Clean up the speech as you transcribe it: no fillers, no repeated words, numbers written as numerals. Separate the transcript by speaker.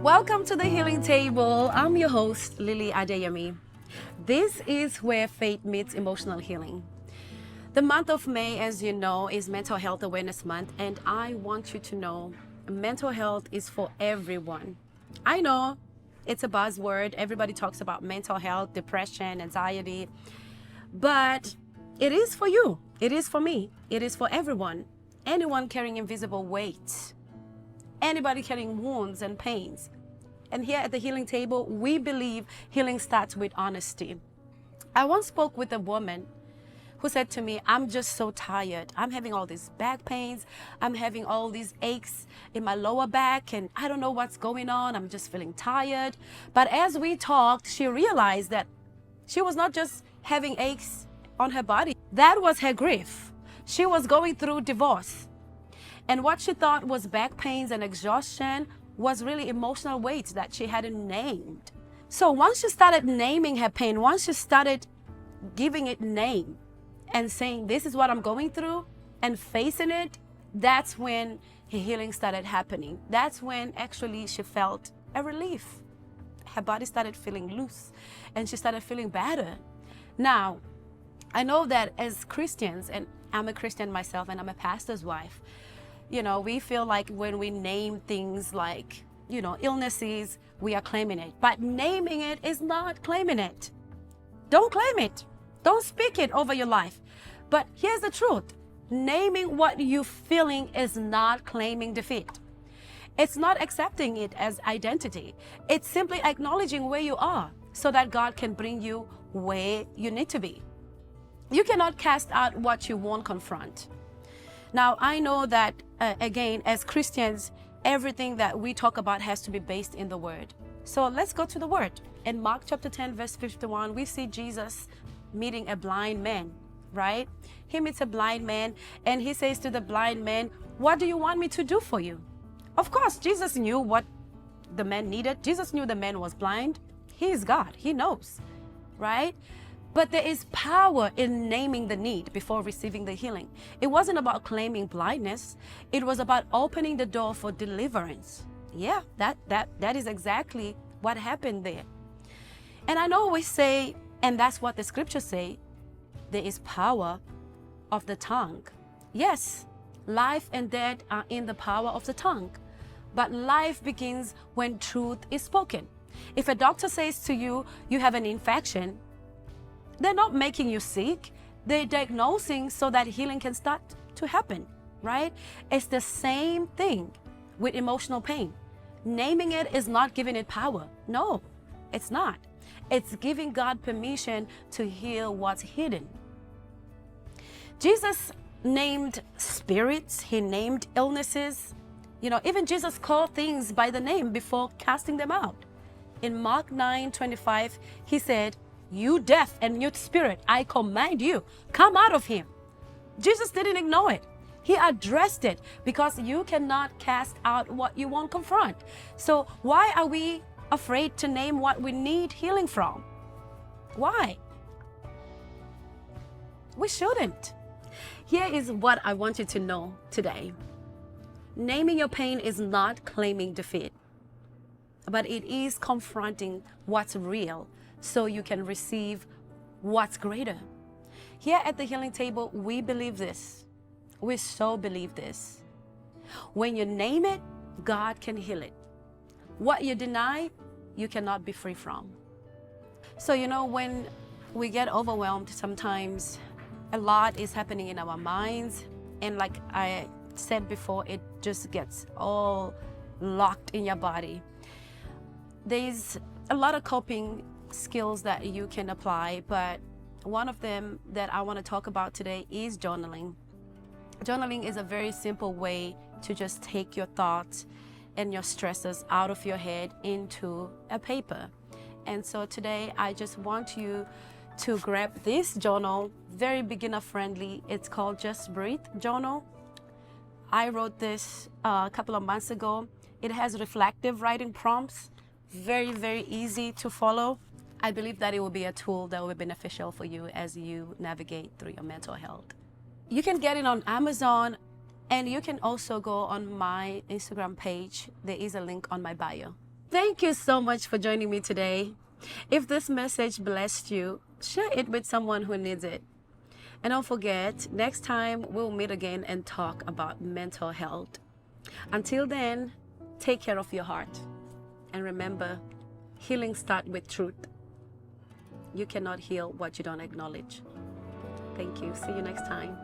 Speaker 1: Welcome to the Healing Table. I'm your host, Lihle Adeyemi. This is where faith meets emotional healing. The month of May, as you know, is Mental Health Awareness Month, and I want you to know mental health is for everyone. I know it's a buzzword. Everybody talks about mental health, depression, anxiety, but it is for you. It is for me. It is for everyone. Anyone carrying invisible weight. Anybody carrying wounds and pains. And here at the Healing Table, we believe healing starts with honesty. I once spoke with a woman who said to me, I'm just so tired. I'm having all these back pains. I'm having all these aches in my lower back, and I don't know what's going on. I'm just feeling tired. But as we talked, she realized that she was not just having aches on her body. That was her grief. She was going through divorce. And what she thought was back pains and exhaustion was really emotional weight that she hadn't named. So once she started naming her pain, once she started giving it name and saying, this is what I'm going through, and facing it, that's when her healing started happening. That's when actually she felt a relief. Her body started feeling loose and she started feeling better. Now, I know that as Christians, and I'm a Christian myself and I'm a pastor's wife, you know, we feel like when we name things like, you know, illnesses, we are claiming it. But naming it is not claiming it. Don't claim it. Don't speak it over your life. But here's the truth. Naming what you're feeling is not claiming defeat. It's not accepting it as identity. It's simply acknowledging where you are so that God can bring you where you need to be. You cannot cast out what you won't confront. Now, I know that, again, as Christians, everything that we talk about has to be based in the Word. So let's go to the Word. In Mark chapter 10, verse 51, we see Jesus meeting a blind man, right? He meets a blind man and he says to the blind man, what do you want me to do for you? Of course, Jesus knew what the man needed. Jesus knew the man was blind. He is God. He knows, right? But there is power in naming the need before receiving the healing. It wasn't about claiming blindness. It was about opening the door for deliverance. Yeah, that is exactly what happened there. And I know we say, and that's what the scriptures say, there is power of the tongue. Yes, life and death are in the power of the tongue. But life begins when truth is spoken. If a doctor says to you, you have an infection, they're not making you sick. They're diagnosing so that healing can start to happen, right? It's the same thing with emotional pain. Naming it is not giving it power. No, it's not. It's giving God permission to heal what's hidden. Jesus named spirits. He named illnesses. You know, even Jesus called things by the name before casting them out. In Mark 9:25, he said, you deaf and mute spirit, I command you, come out of him. Jesus didn't ignore it. He addressed it because you cannot cast out what you won't confront. So why are we afraid to name what we need healing from? Why? We shouldn't. Here is what I want you to know today. Naming your pain is not claiming defeat, but it is confronting what's real so you can receive what's greater. Here at the Healing Table, we believe this. We so believe this. When you name it, God can heal it. What you deny, you cannot be free from. So, you know, when we get overwhelmed, sometimes a lot is happening in our minds. And like I said before, it just gets all locked in your body. There's a lot of coping skills that you can apply, but one of them that I want to talk about today is journaling. Journaling is a very simple way to just take your thoughts and your stresses out of your head into a paper. And so today I just want you to grab this journal, very beginner friendly. It's called Just Breathe Journal. I wrote this a couple of months ago. It has reflective writing prompts, very, very easy to follow. I believe that it will be a tool that will be beneficial for you as you navigate through your mental health. You can get it on Amazon, and you can also go on my Instagram page. There is a link on my bio. Thank you so much for joining me today. If this message blessed you, share it with someone who needs it. And don't forget, next time we'll meet again and talk about mental health. Until then, take care of your heart. And remember, healing starts with truth. You cannot heal what you don't acknowledge. Thank you. See you next time.